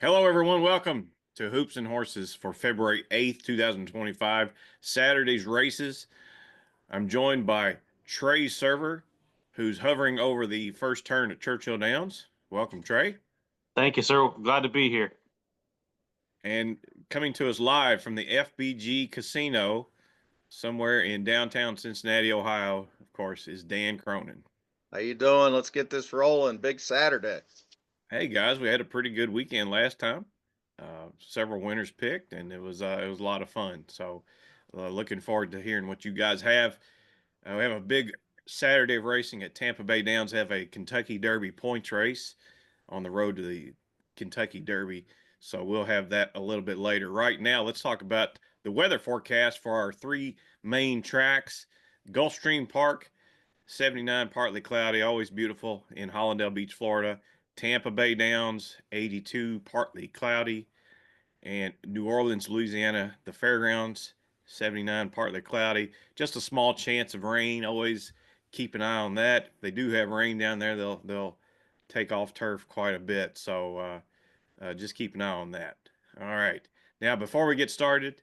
Hello, everyone. Welcome to Hoops and Horses for February 8th, 2025, Saturday's races. I'm joined by Trey Server, who's hovering over the first turn at Churchill Downs. Welcome, Trey. Thank you, sir. Glad to be here. And coming to us live from the FBG Casino somewhere in downtown Cincinnati, Ohio, of course, is Dan Cronin. How you doing? Let's get this rolling. Big Saturday. Hey, guys, we had a pretty good weekend last time. Several winners picked, and it was a lot of fun. So, looking forward to hearing what you guys have. We have a big Saturday of racing at Tampa Bay Downs. Have a Kentucky Derby points race on the road to the Kentucky Derby. So we'll have that a little bit later. Right now, let's talk about the weather forecast for our three main tracks. Gulfstream Park, 79, partly cloudy, always beautiful in Hollandale Beach, Florida. Tampa Bay Downs, 82, partly cloudy. And New Orleans, Louisiana, the fairgrounds, 79, partly cloudy. Just a small chance of rain. Always keep an eye on that. If they do have rain down there, they'll take off turf quite a bit. So just keep an eye on that. All right. Now, before we get started,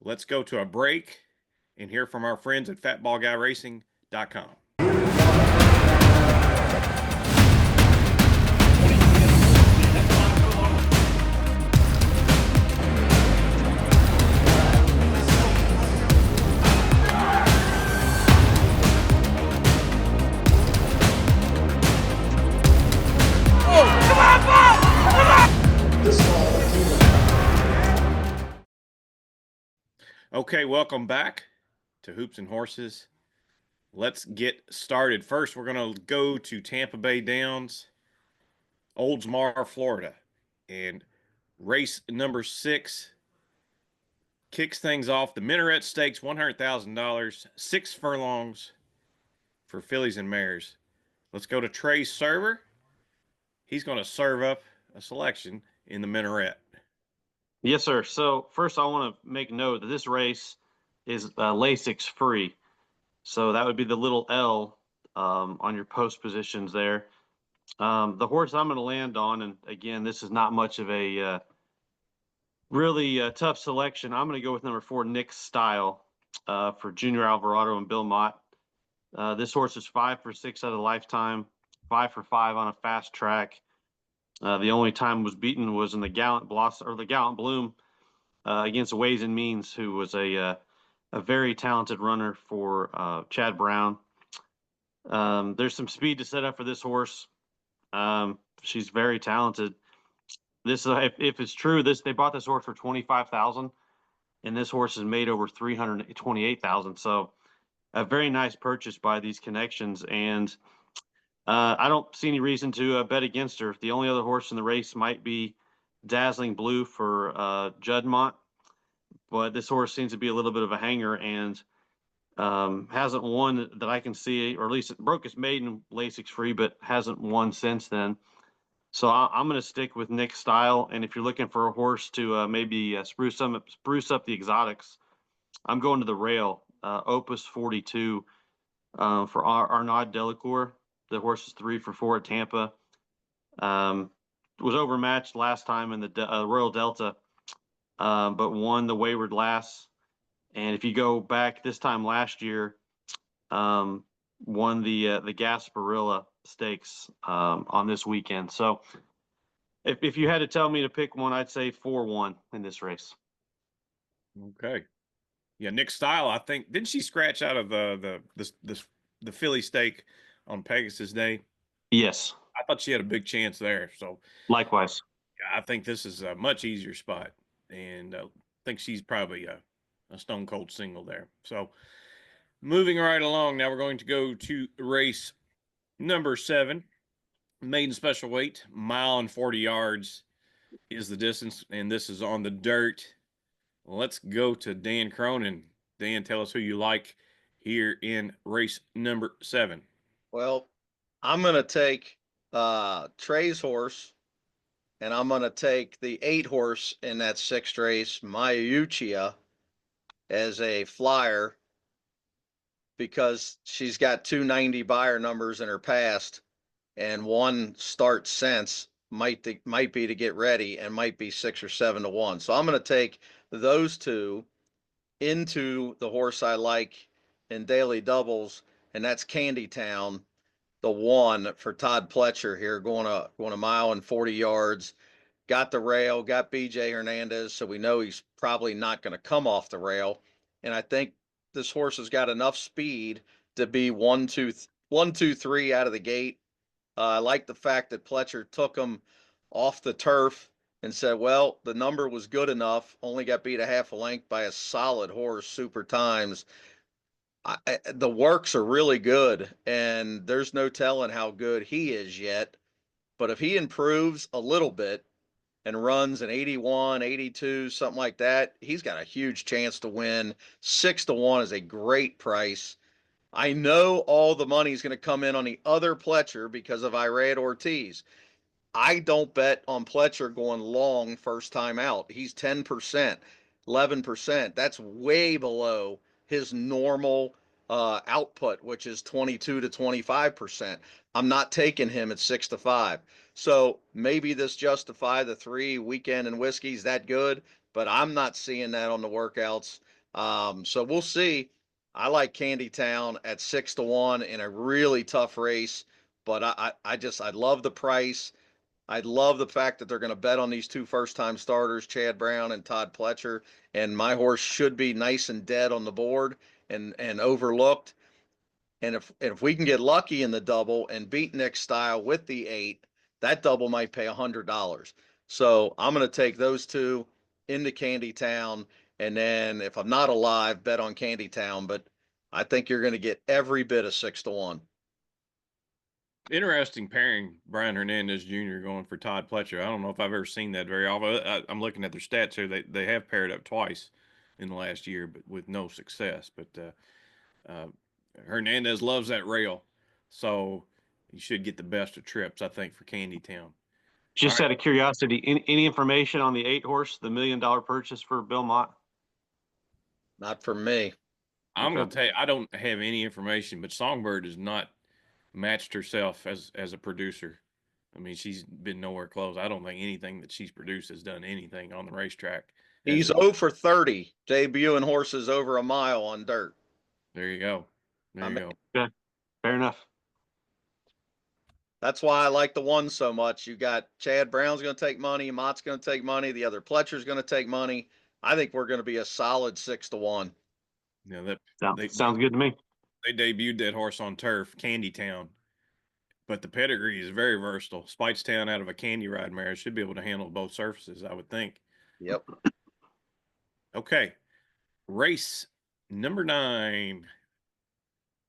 let's go to a break and hear from our friends at FatBallGuyRacing.com. Okay, welcome back to Hoops and Horses. Let's get started. First, we're going to go to Tampa Bay Downs, Oldsmar, Florida. And race number 6 kicks things off. The Minaret Stakes, $100,000, 6 furlongs for fillies and mares. Let's go to Trey Server. He's going to serve up a selection in the Minaret. Yes, sir. So first, I want to make note that this race is Lasix free. So that would be the little L on your post positions there. The horse I'm going to land on, and again, this is not much of a really tough selection. I'm going to go with number 4, Nick Style, for Junior Alvarado and Bill Mott. This horse is 5 for 6 out of Lifetime, 5 for 5 on a fast track. The only time was beaten was in the Gallant Blossom or the Gallant Bloom against Ways and Means, who was a very talented runner for Chad Brown. There's some speed to set up for this horse. She's very talented. This, if it's true, they bought this horse for $25,000, and this horse has made over $328,000. So a very nice purchase by these connections, and I don't see any reason to bet against her. The only other horse in the race might be Dazzling Blue for Juddmont, but this horse seems to be a little bit of a hanger and hasn't won that I can see, or at least it broke its maiden Lasix free, but hasn't won since then. So I'm going to stick with Nick Style, and if you're looking for a horse to maybe spruce up the exotics, I'm going to the rail, Opus 42 for Arnaud Delacour. The horse is 3 for 4 at Tampa. Was overmatched last time in the Royal Delta, but won the Wayward Lass. And if you go back this time last year, won the Gasparilla Stakes on this weekend. So if you had to tell me to pick one, I'd say 4-1 in this race. Okay. Yeah, Nick Style, I think, didn't she scratch out of the Philly stake on Pegasus Day? Yes. I thought she had a big chance there. So likewise, I think this is a much easier spot, and I think she's probably a stone cold single there. So moving right along, now we're going to go to race number 7, maiden special weight, 1.40 miles is the distance, and this is on the dirt. Let's go to Dan Cronin. Dan, tell us who you like here in race number 7. Well, I'm going to take Trey's horse, and I'm going to take the 8 horse in that 6th race, Mayuchia, as a flyer because she's got 290 buyer numbers in her past and 1 start since might be to get ready and might be 6 or 7 to 1. So I'm going to take those two into the horse I like in daily doubles, and that's Candy Town, the 1 for Todd Pletcher here, going a mile and 40 yards. Got the rail, got BJ Hernandez, so we know he's probably not going to come off the rail. And I think this horse has got enough speed to be 1, 2, 3 out of the gate. I like the fact that Pletcher took him off the turf and said, well, the number was good enough, only got beat a half a length by a solid horse, Super Times. The works are really good, and there's no telling how good he is yet. But if he improves a little bit and runs an 81, 82, something like that, he's got a huge chance to win. 6 to 1 is a great price. I know all the money is going to come in on the other Pletcher because of Irad Ortiz. I don't bet on Pletcher going long first time out. He's 10%, 11%. That's way below his normal output, which is 22 to 25%. I'm not taking him at 6 to 5. So maybe this justify the 3 weekend and whiskey's that good, but I'm not seeing that on the workouts. So we'll see. I like Candy Town at 6 to 1 in a really tough race, but I love the price. I love the fact that they're going to bet on these 2 first-time starters, Chad Brown and Todd Pletcher, and my horse should be nice and dead on the board and overlooked. And if we can get lucky in the double and beat Nick Style with the 8, that double might pay $100. So I'm going to take those 2 into Candy Town, and then if I'm not alive, bet on Candy Town. But I think you're going to get every bit of 6 to 1. Interesting pairing, Brian Hernandez Jr. going for Todd Pletcher. I don't know if I've ever seen that very often. I'm looking at their stats here. They have paired up twice in the last year, but with no success. But Hernandez loves that rail, so he should get the best of trips, I think, for Candy Town. Just out of curiosity, any information on the 8 horse, the $1 million purchase for Bill Mott? Not for me. I'm going to tell you, I don't have any information, but Songbird has not matched herself as a producer. I mean, she's been nowhere close. I don't think anything that she's produced has done anything on the racetrack. He's 0 for 30, debuting horses over a mile on dirt. There you go. There you go. Yeah, fair enough. That's why I like the 1 so much. You got Chad Brown's going to take money, Mott's going to take money, the other Pletcher's going to take money. I think we're going to be a solid 6 to 1. Yeah, sounds good to me. They debuted that horse on turf, Candy Town, but the pedigree is very versatile. Spitestown out of a Candy Ride mare should be able to handle both surfaces, I would think. Yep. Okay, race number 9.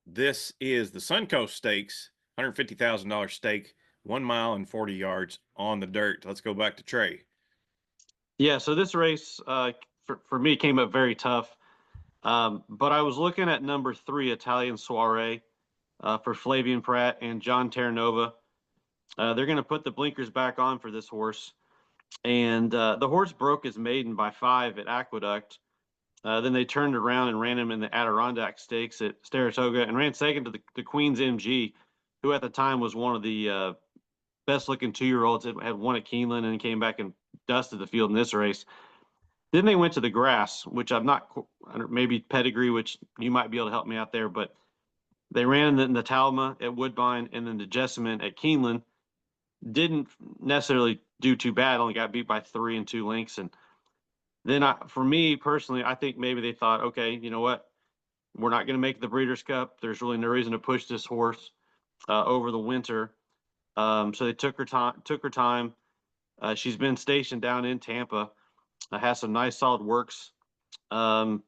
This is the Suncoast Stakes, $150,000 stake, 1 mile and 40 yards on the dirt. Let's go back to Trey. Yeah, so this race for me came up very tough. But I was looking at number 3, Italian Soiree, for Flavian Pratt and John Terranova. They're going to put the blinkers back on for this horse. And the horse broke his maiden by 5 at Aqueduct. Then they turned around and ran him in the Adirondack Stakes at Saratoga and ran second to the Queen's MG, who at the time was one of the best-looking 2-year-olds that had won at Keeneland and came back and dusted the field in this race. Then they went to the grass, which I'm not, maybe pedigree, which you might be able to help me out there, but they ran in the Talma at Woodbine and then the Jessamine at Keeneland. Didn't necessarily do too bad, only got beat by 3 and 2 lengths. And then for me personally, I think maybe they thought, okay, you know what? We're not going to make the Breeders' Cup. There's really no reason to push this horse over the winter. So they took her time. She's been stationed down in Tampa. Has some nice solid works. I'm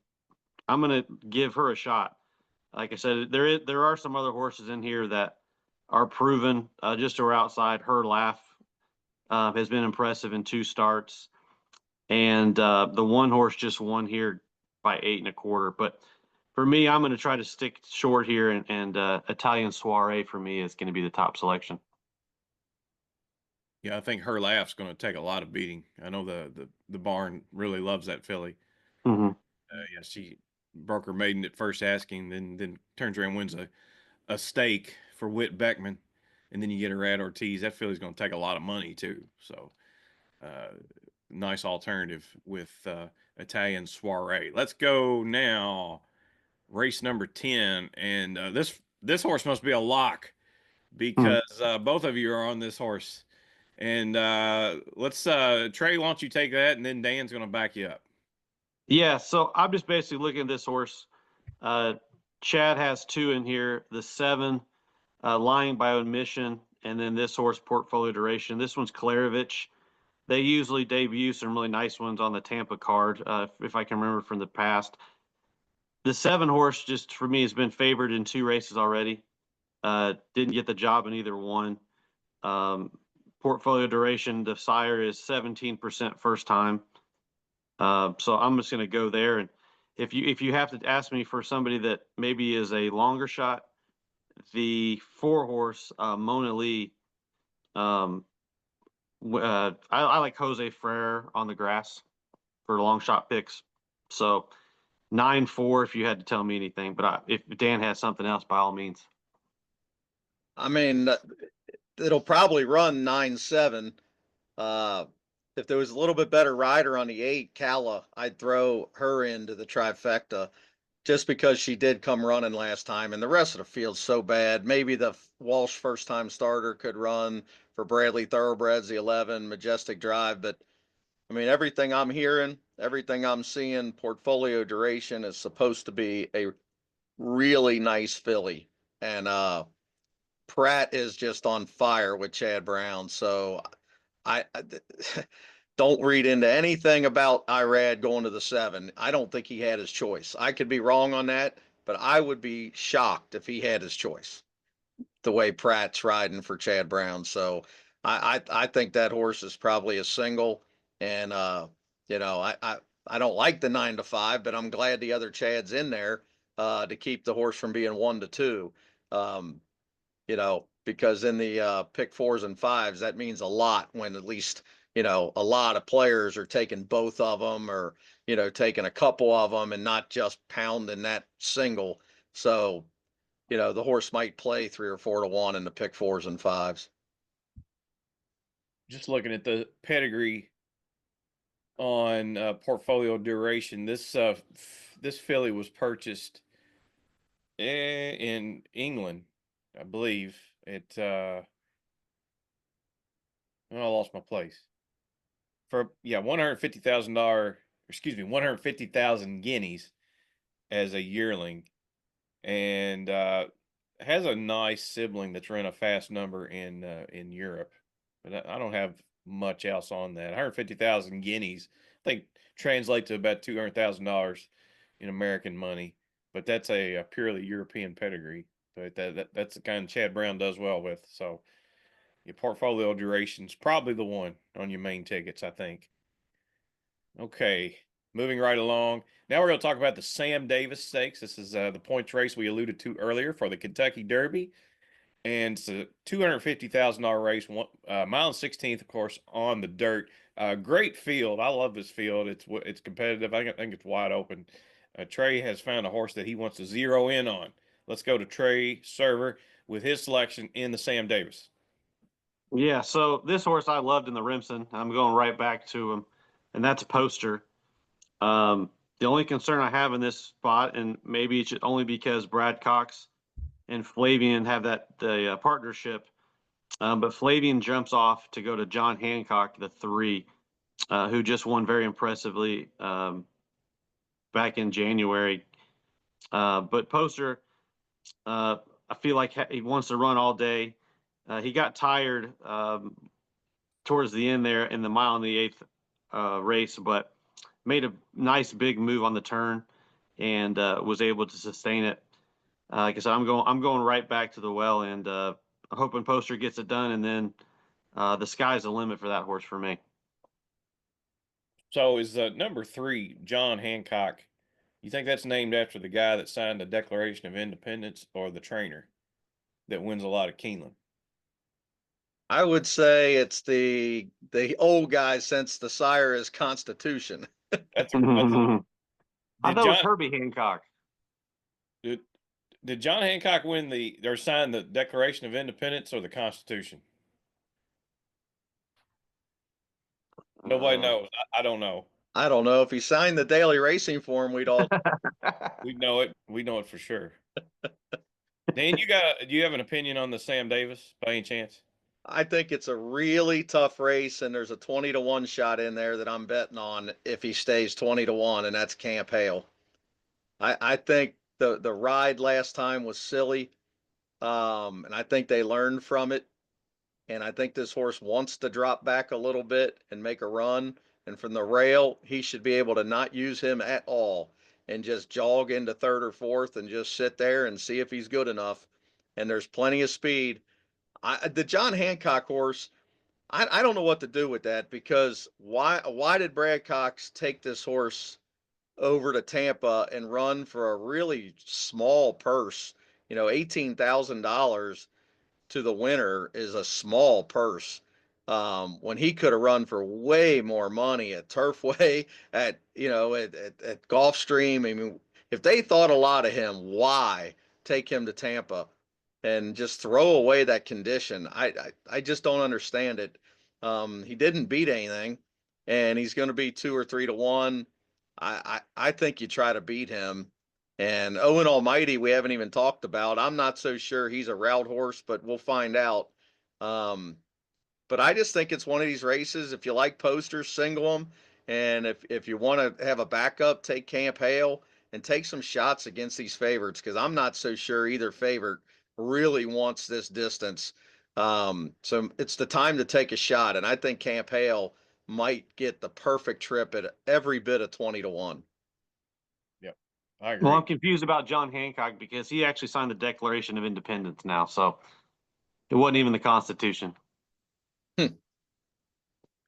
going to give her a shot. Like I said, there are some other horses in here that are proven just to her outside. Her Laugh has been impressive in 2 starts. And the 1 horse just won here by 8 1/4. But for me, I'm going to try to stick short here, and Italian Soiree for me is going to be the top selection. Yeah, I think Her Laugh's going to take a lot of beating. I know the barn really loves that filly. Mm-hmm. Yeah, she broke her maiden at first asking, then turns around and wins a stake for Whit Beckman and then you get a Red Ortiz. That filly's going to take a lot of money too. So, nice alternative with Italian Soiree. Let's go now. Race number 10, and this horse must be a lock because both of you are on this horse. And let's Trey, why don't you take that, and then Dan's going to back you up. Yeah, so I'm just basically looking at this horse. Chad has 2 in here. The 7, Lying by Omission, and then this horse, Portfolio Duration. This one's Klarovich. They usually debut some really nice ones on the Tampa card, if I can remember from the past. The 7 horse, just for me, has been favored in 2 races already. Didn't get the job in either one. Portfolio Duration, the sire is 17% first time. So I'm just going to go there. And if you have to ask me for somebody that maybe is a longer shot, the 4 horse Mona Lee. I like Jose Ferrer on the grass for long shot picks. So 9-4 if you had to tell me anything, but if Dan has something else, by all means. I mean, it'll probably run 9-7. If there was a little bit better rider on the 8, Calla, I'd throw her into the trifecta just because she did come running last time, and the rest of the field's so bad. Maybe the Walsh first-time starter could run for Bradley Thoroughbreds, the 11, Majestic Drive, but I mean, everything I'm hearing, everything I'm seeing, Portfolio Duration is supposed to be a really nice filly, and Pratt is just on fire with Chad Brown. So I don't read into anything about Irad going to the 7. I don't think he had his choice. I could be wrong on that, but I would be shocked if he had his choice the way Pratt's riding for Chad Brown. So I think that horse is probably a single. And you know, I don't like the 9-5, but I'm glad the other Chad's in there to keep the horse from being 1-2. You know, because in the pick 4s and 5s, that means a lot when at least, you know, a lot of players are taking both of them or, you know, taking a couple of them and not just pounding that single. So, you know, the horse might play 3 or 4 to 1 in the pick 4s and 5s. Just looking at the pedigree on Portfolio Duration, this filly was purchased in England, I believe. I lost my place. For $150,000, excuse me, 150,000 guineas as a yearling, and has a nice sibling that's run a fast number in Europe, but I don't have much else on that. 150,000 guineas, I think, translate to about $200,000 in American money, but that's a purely European pedigree. But that's the kind Chad Brown does well with. So your Portfolio Duration's probably the one on your main tickets, I think. Okay, moving right along. Now we're going to talk about the Sam Davis Stakes. This is the points race we alluded to earlier for the Kentucky Derby. And it's a $250,000 race, mile and 16th, of course, on the dirt. Great field. I love this field. It's competitive. I think it's wide open. Trey has found a horse that he wants to zero in on. Let's go to Trey Server with his selection in the Sam Davis. Yeah, so this horse I loved in the Remsen. I'm going right back to him, and that's Poster. The only concern I have in this spot, and maybe it's only because Brad Cox and Flavian have the partnership, but Flavian jumps off to go to John Hancock, the 3, who just won very impressively back in January. But Poster, I feel like he wants to run all day. He got tired towards the end there in the mile and the 8th race, but made a nice big move on the turn and was able to sustain it. Like I said, I'm going right back to the well, and I'm hoping Poster gets it done, and then the sky's the limit for that horse for me. So is number 3, John Hancock, you think that's named after the guy that signed the Declaration of Independence or the trainer that wins a lot of Keeneland? I would say it's the old guy since the sire is Constitution. That's I did thought it was John Herbie Hancock. did, Did John Hancock win or sign the Declaration of Independence or the Constitution? Nobody knows. I don't know. I don't know if he signed the daily racing form. We'd all. We know it. We know it for sure. Dan, do you have an opinion on the Sam Davis by any chance? I think it's a really tough race, and there's a 20-1 shot in there that I'm betting on if he stays 20-1, and that's Camp Hale. I think the ride last time was silly, and I think they learned from it. And I think this horse wants to drop back a little bit and make a run. And from the rail, he should be able to not use him at all and just jog into third or fourth and just sit there and see if he's good enough. And there's plenty of speed. The John Hancock horse, I don't know what to do with that because why did Brad Cox take this horse over to Tampa and run for a really small purse? $18,000 to the winner is a small purse. When he could have run for way more money at Turfway, at Gulfstream. I mean, if they thought a lot of him, why take him to Tampa and just throw away that condition? I just don't understand it. He didn't beat anything, and he's going to be 2 or 3-1. I think you try to beat him. And Owen Almighty, we haven't even talked about. I'm not so sure he's a route horse, but we'll find out. Um, but I just think it's one of these races. If you like posters, single them. And if you want to have a backup, take Camp Hale and take some shots against these favorites because I'm not so sure either favorite really wants this distance. So it's the time to take a shot. And I think Camp Hale might get the perfect trip at every bit of 20-1. Yep, I agree. Well, I'm confused about John Hancock because he actually signed the Declaration of Independence now, so it wasn't even the Constitution.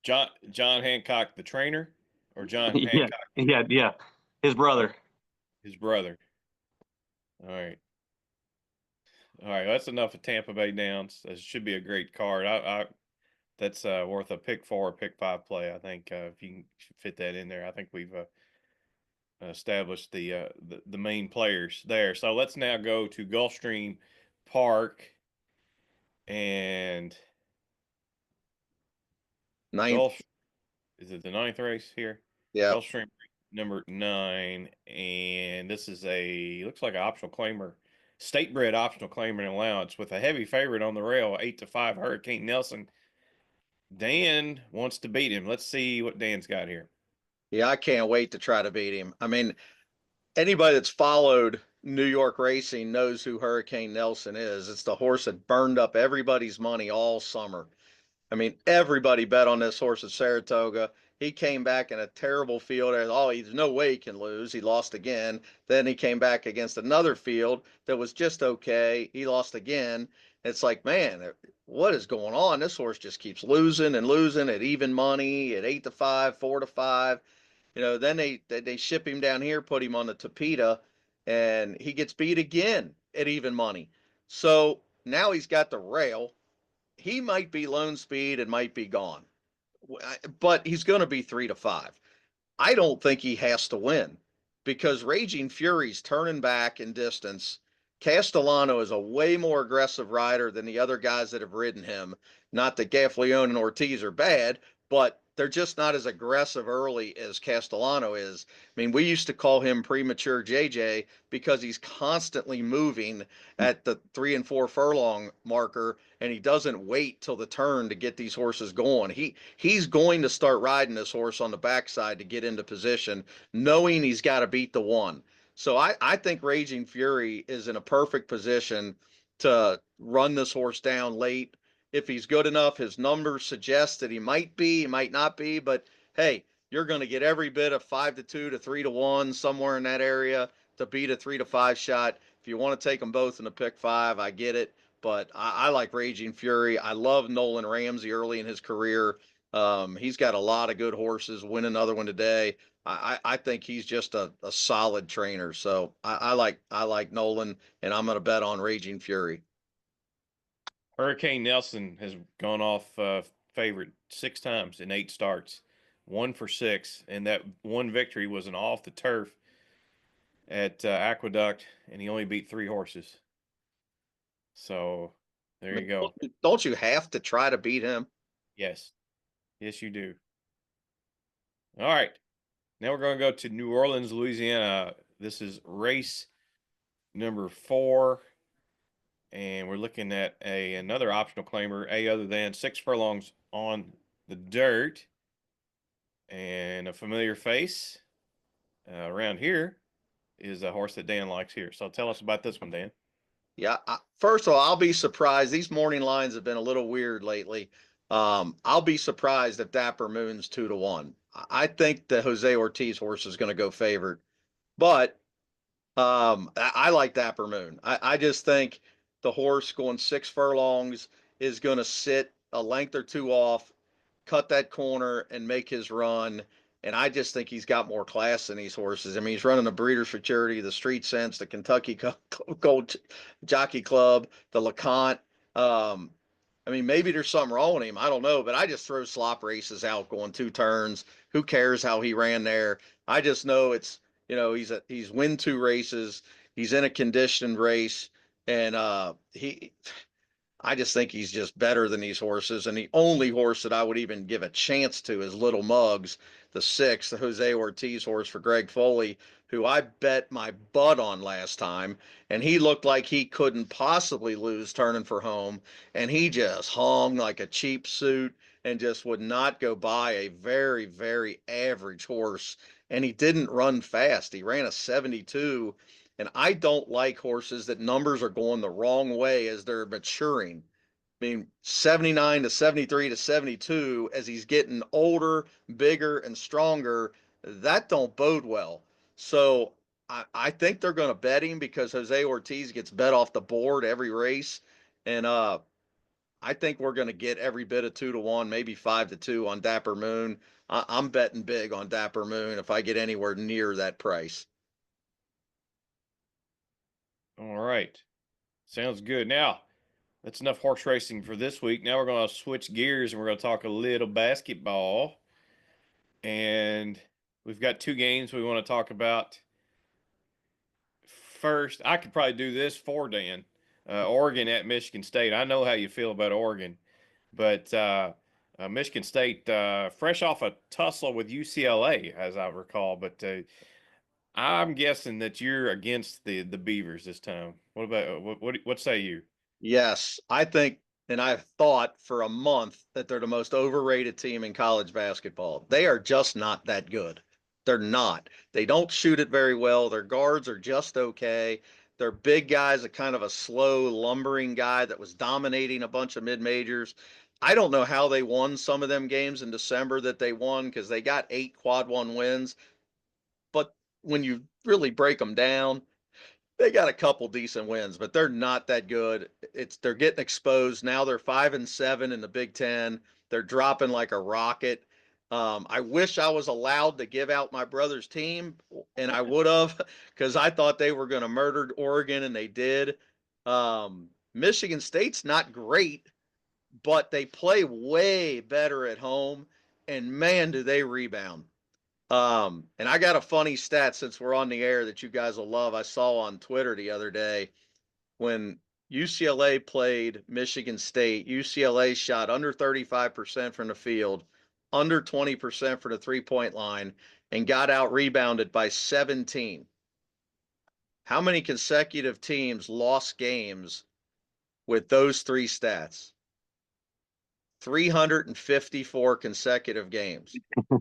John Hancock, the trainer, or John Yeah, Hancock, yeah, his brother. his brother. All right. All right, that's enough of Tampa Bay Downs. This should be a great card. That's worth a pick 4 or pick 5 play. I think if you can fit that in there, I think we've established the main players there. So let's now go to Gulfstream Park and Ninth. Gulf. Is it the 9th race here? Yeah. Gulfstream number 9, and this is looks like an optional claimer, state bred optional claimer and allowance with a heavy favorite on the rail, 8-5 Hurricane Nelson. Dan wants to beat him. Let's see what Dan's got here. Yeah, I can't wait to try to beat him. I mean, anybody that's followed New York racing knows who Hurricane Nelson is. It's the horse that burned up everybody's money all summer. I mean, everybody bet on this horse at Saratoga. He came back in a terrible field. Oh, there's no way he can lose. He lost again. Then he came back against another field that was just okay. He lost again. It's like, man, what is going on? This horse just keeps losing and losing at even money, at 8-5, 4-5. Then they ship him down here, put him on the Tapeta, and he gets beat again at even money. So now he's got the rail. He might be lone speed and might be gone, but he's going to be 3-5. I don't think he has to win because Raging Fury's turning back in distance. Castellano is a way more aggressive rider than the other guys that have ridden him. Not that Gaffalione and Ortiz are bad, but they're just not as aggressive early as Castellano is. I mean, we used to call him premature JJ because he's constantly moving at the 3 and 4 furlong marker, and he doesn't wait till the turn to get these horses going. He's going to start riding this horse on the backside to get into position, knowing he's got to beat the one. So I think Raging Fury is in a perfect position to run this horse down late. If he's good enough, his numbers suggest that he might not be, but hey, you're going to get every bit of 5-2 to 3-1 somewhere in that area to beat a 3-5 shot. If you want to take them both in the pick 5, I get it, but I like Raging Fury. I love Nolan Ramsey early in his career. He's got a lot of good horses. Win another one today. I think he's just a solid trainer. So I like Nolan, and I'm going to bet on Raging Fury. Hurricane Nelson has gone off favorite 6 times in 8 starts, 1 for 6, and that one victory was an off the turf at Aqueduct, and he only beat 3 horses. So there you go. Don't you have to try to beat him? Yes. Yes, you do. All right. Now we're going to go to New Orleans, Louisiana. This is race number 4. And we're looking at another optional claimer, A other than 6 furlongs on the dirt. And a familiar face around here is a horse that Dan likes here. So tell us about this one, Dan. Yeah. First of all, I'll be surprised. These morning lines have been a little weird lately. I'll be surprised if Dapper Moon's 2-1. I think the Jose Ortiz horse is going to go favorite, but I like Dapper Moon. I just think the horse going 6 furlongs is going to sit a length or two off, cut that corner, and make his run. And I just think he's got more class than these horses. I mean, he's running the Breeders' Futurity, the Street Sense, the Kentucky Gold Jockey Club, the LeConte. I mean, maybe there's something wrong with him. I don't know, but I just throw slop races out going 2 turns. Who cares how he ran there? I just know it's, he's win 2 races. He's in a conditioned race, and I just think he's just better than these horses. And the only horse that I would even give a chance to is Little Muggs, the 6, the Jose Ortiz horse for Greg Foley, who I bet my butt on last time. And he looked like he couldn't possibly lose turning for home. And he just hung like a cheap suit and just would not go by a very, very average horse. And he didn't run fast. He ran a 72. And I don't like horses that numbers are going the wrong way as they're maturing. I mean, 79 to 73 to 72, as he's getting older, bigger, and stronger, that don't bode well. So I think they're going to bet him because Jose Ortiz gets bet off the board every race. And I think we're going to get every bit of 2-1, maybe 5-2 on Dapper Moon. I'm betting big on Dapper Moon if I get anywhere near that price. All right. Sounds good. Now, that's enough horse racing for this week. Now we're going to switch gears and we're going to talk a little basketball. And we've got 2 games we want to talk about. First, I could probably do this for Dan. Oregon at Michigan State. I know how you feel about Oregon, but Michigan State, fresh off a tussle with UCLA, as I recall. But I'm guessing that you're against the Beavers this time. What about what say you? Yes, I think, and I've thought for a month that they're the most overrated team in college basketball. They are just not that good. They're not. They don't shoot it very well. Their guards are just okay. Their big guy's a kind of a slow, lumbering guy that was dominating a bunch of mid majors. I don't know how they won some of them games in December that they won because they got 8 quad 1 wins. But when you really break them down, they got a couple decent wins, but they're not that good. They're getting exposed now. They're 5-7 in the Big Ten. They're dropping like a rocket. I wish I was allowed to give out my brother's team, and I would have, because I thought they were going to murder Oregon, and they did. Michigan State's not great, but they play way better at home, and man, do they rebound. And I got a funny stat since we're on the air that you guys will love. I saw on Twitter the other day when UCLA played Michigan State. UCLA shot under 35% from the field, under 20% for the 3-point line, and got out rebounded by 17. How many consecutive teams lost games with those 3 stats? 354 consecutive games.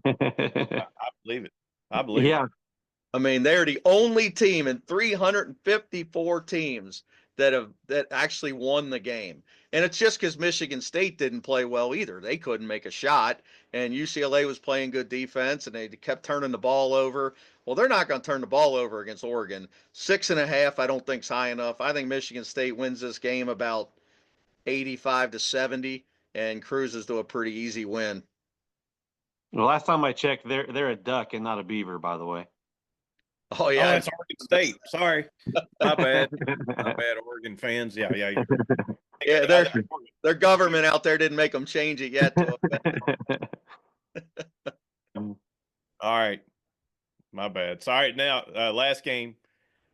I believe it. I believe Yeah. it. I mean, they're the only team in 354 teams that actually won the game. And it's just because Michigan State didn't play well either. They couldn't make a shot, and UCLA was playing good defense, and they kept turning the ball over. Well, they're not going to turn the ball over against Oregon. 6.5, I don't think is high enough. I think Michigan State wins this game about 85-70 and cruises to a pretty easy win. Well, last time I checked, they're a duck and not a beaver, by the way. Oh Oh, yeah, that's Oregon State. Sorry. My bad. My bad, Oregon fans. Yeah. yeah. Their government out there didn't make them change it yet. All right. My bad. Sorry. Now, last game,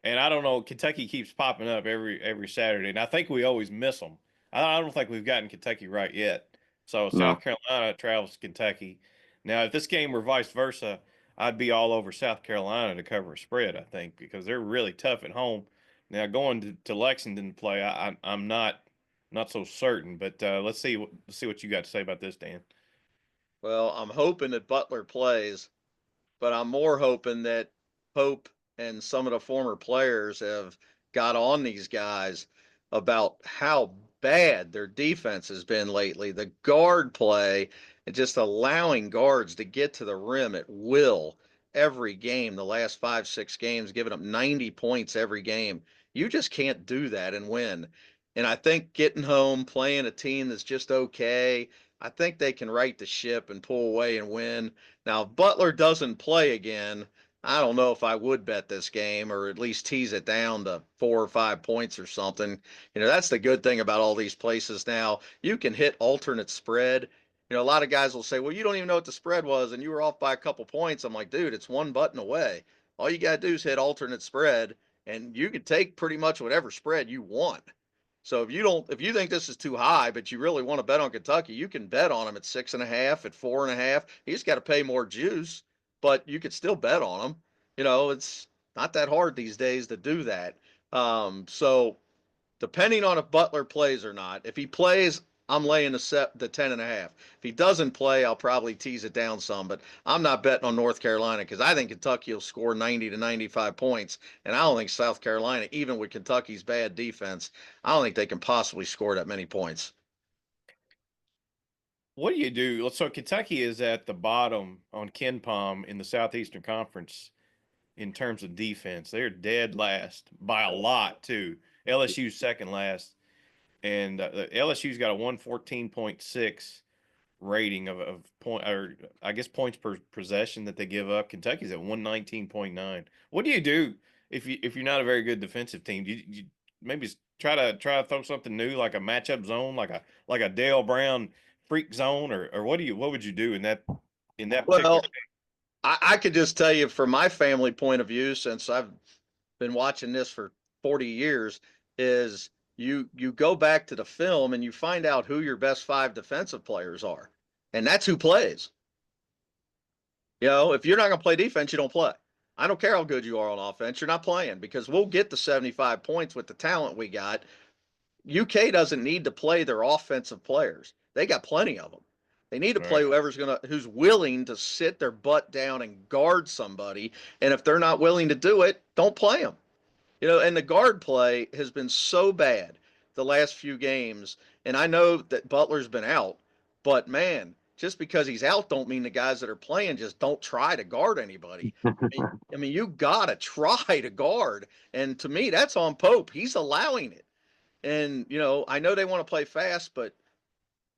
And I don't know, Kentucky keeps popping up every Saturday, and I think we always miss them. I don't think we've gotten Kentucky right yet. So No. South Carolina travels to Kentucky. Now, if this game were vice versa, I'd be all over South Carolina to cover a spread. I think because they're really tough at home. Now going to Lexington to play, I'm not so certain. But let's see what you got to say about this, Dan. Well, I'm hoping that Butler plays, but I'm more hoping that Pope and some of the former players have got on these guys about how bad their defense has been lately. The guard play and just allowing guards to get to the rim at will every game, the last 5, 6 games, giving up 90 points every game. You just can't do that and win. And I think getting home, playing a team that's just okay, I think they can right the ship and pull away and win. Now, if Butler doesn't play again, I don't know if I would bet this game or at least tease it down to 4 or 5 points or something. That's the good thing about all these places now. You can hit alternate spread. A lot of guys will say, well, you don't even know what the spread was and you were off by a couple points. I'm like, dude, it's one button away. All you got to do is hit alternate spread and you can take pretty much whatever spread you want. So if you think this is too high, but you really want to bet on Kentucky, you can bet on them at 6.5, at 4.5. You just got to pay more juice, but you could still bet on them. It's not that hard these days to do that. So depending on if Butler plays or not, if he plays, I'm laying the 10.5. If he doesn't play, I'll probably tease it down some, but I'm not betting on North Carolina because I think Kentucky will score 90 to 95 points, and I don't think South Carolina, even with Kentucky's bad defense, I don't think they can possibly score that many points. What do you do? So Kentucky is at the bottom on Ken Palm in the Southeastern Conference in terms of defense. They're dead last by a lot too. LSU's second last, and LSU's got a 114.6 rating of point, or I guess points per possession that they give up. Kentucky's at 119.9. What do you do if you're not a very good defensive team? You maybe try to throw something new like a matchup zone, like a Dale Brown freak zone, or what would you do in that particular? Well, I could just tell you from my family point of view, since I've been watching this for 40 years, is you go back to the film and you find out who your best 5 defensive players are, and that's who plays. If you're not going to play defense, you don't play. I don't care how good you are on offense, you're not playing because we'll get the 75 points with the talent we got. UK doesn't need to play their offensive players. They got plenty of them. They need to play Right. who's willing to sit their butt down and guard somebody. And if they're not willing to do it, don't play them. And the guard play has been so bad the last few games. And I know that Butler's been out, but man, just because he's out don't mean the guys that are playing just don't try to guard anybody. I mean, you gotta try to guard. And to me, that's on Pope. He's allowing it. And I know they want to play fast, but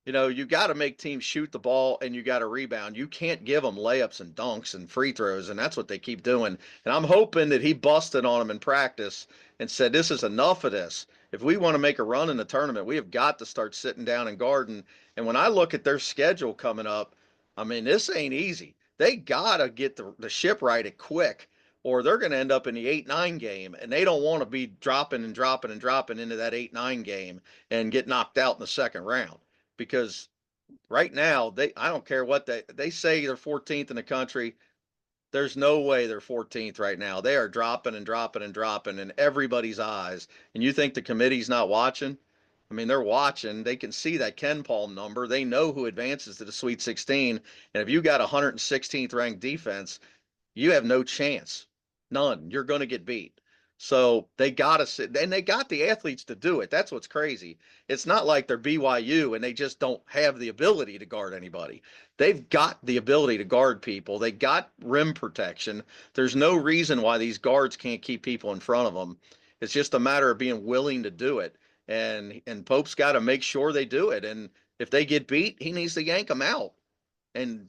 you got to make teams shoot the ball and you got to rebound. You can't give them layups and dunks and free throws, and that's what they keep doing. And I'm hoping that he busted on them in practice and said, "This is enough of this. If we want to make a run in the tournament, we have got to start sitting down and guarding." And when I look at their schedule coming up, I mean, this ain't easy. They got to get the ship righted quick, or they're going to end up in the 8-9 game, and they don't want to be dropping and dropping and dropping into that 8-9 game and get knocked out in the second round because right now I don't care what they say they're 14th in the country. There's no way they're 14th right now. They are dropping and dropping and dropping in everybody's eyes. And you think the committee's not watching? I mean, they're watching. They can see that Ken Palm number. They know who advances to the Sweet 16. And if you got a 116th ranked defense, you have no chance. None. You're going to get beat. So they got to sit, and they got the athletes to do it. That's what's crazy. It's not like they're BYU and they just don't have the ability to guard anybody. They've got the ability to guard people. They got rim protection. There's no reason why these guards can't keep people in front of them. It's just a matter of being willing to do it. And Pope's got to make sure they do it. And if they get beat, he needs to yank them out and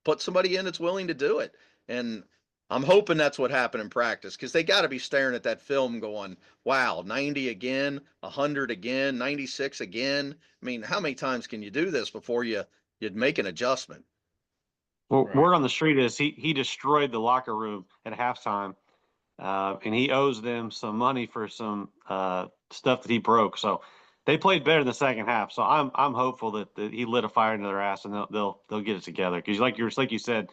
put somebody in that's willing to do it. And I'm hoping that's what happened in practice because they got to be staring at that film going, wow, 90 again, 100 again, 96 again. I mean, how many times can you do this before you'd make an adjustment? Well, Right. word on the street is he destroyed the locker room at halftime. and he owes them some money for some stuff that he broke. So they played better in the second half. So I'm hopeful that he lit a fire into their ass and they'll get it together. Because like you said,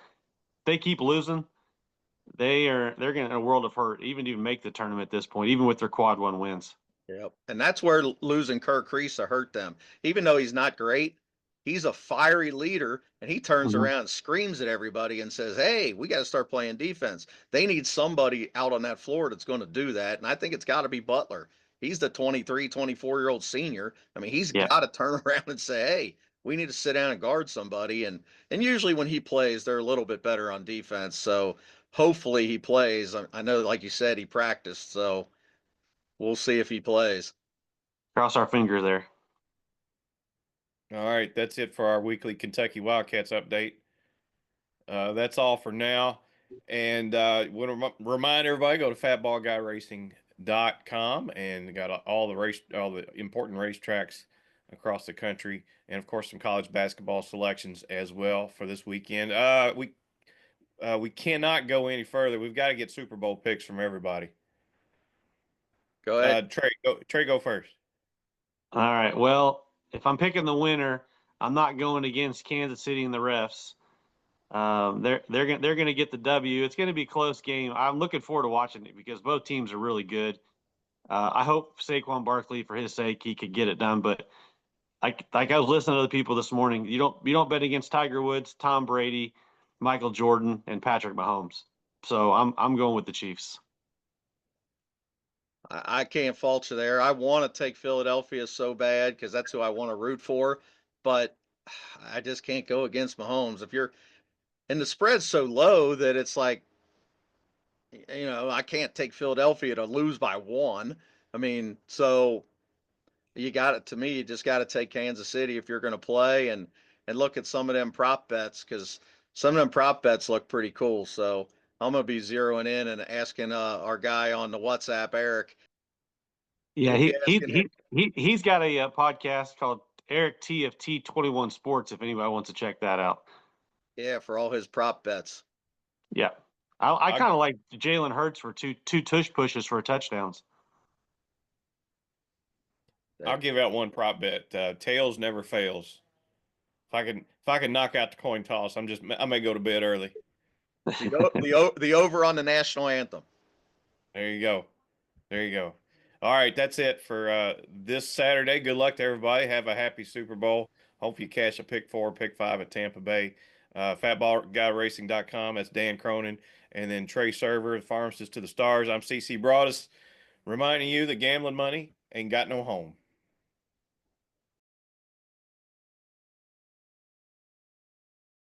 they keep losing. They're getting in a world of hurt, even to even make the tournament at this point, even with their quad one wins. Yep. And that's where losing Kirk Kriisa hurt them. Even though he's not great, he's a fiery leader, and he turns Mhm. around and screams at everybody and says, "Hey, we got to start playing defense." They need somebody out on that floor that's going to do that. And I think it's got to be Butler. He's the 23, 24-year-old senior. I mean, he's Yeah. got to turn around and say, "Hey, we need to sit down and guard somebody." And usually when he plays, they're a little bit better on defense. So hopefully he plays. I know, like you said, he practiced. So we'll see if he plays. Cross our finger there. All right, that's it for our weekly Kentucky Wildcats update. That's all for now. And want to remind everybody, go to fatballguyracing.com and got all the important racetracks across the country, and of course some college basketball selections as well for this weekend. We cannot go any further. We've got to get Super Bowl picks from everybody. Go ahead. Trey, go first. All right. Well, if I'm picking the winner, I'm not going against Kansas City and the refs. They're gonna get the W. It's gonna be a close game. I'm looking forward to watching it because both teams are really good. I hope Saquon Barkley, for his sake, he could get it done. But like I was listening to the people this morning, you don't bet against Tiger Woods, Tom Brady, Michael Jordan, and Patrick Mahomes. So I'm going with the Chiefs. I can't fault you there. I want to take Philadelphia so bad because that's who I want to root for, but I just can't go against Mahomes. If you're and the spread's so low that it's like, I can't take Philadelphia to lose by one. I mean, so you got it to me. You just got to take Kansas City if you're going to play and look at some of them prop bets because some of them prop bets look pretty cool. So I'm going to be zeroing in and asking our guy on the WhatsApp, Eric. Yeah, We'll be asking him. he's got a podcast called Eric T of T21 Sports. If anybody wants to check that out. Yeah, for all his prop bets. Yeah, I kind of like Jalen Hurts for two tush pushes for touchdowns. I'll give out one prop bet. Tails never fails. If I can knock out the coin toss, I may go to bed early. The over on the national anthem. There you go. There you go. All right, that's it for this Saturday. Good luck to everybody. Have a happy Super Bowl. Hope you cash a pick 4, pick 5 at Tampa Bay. Fatballguyracing.com. That's Dan Cronin. And then Trey Server, Pharmacist to the Stars. I'm CC Broadus, reminding you that gambling money ain't got no home.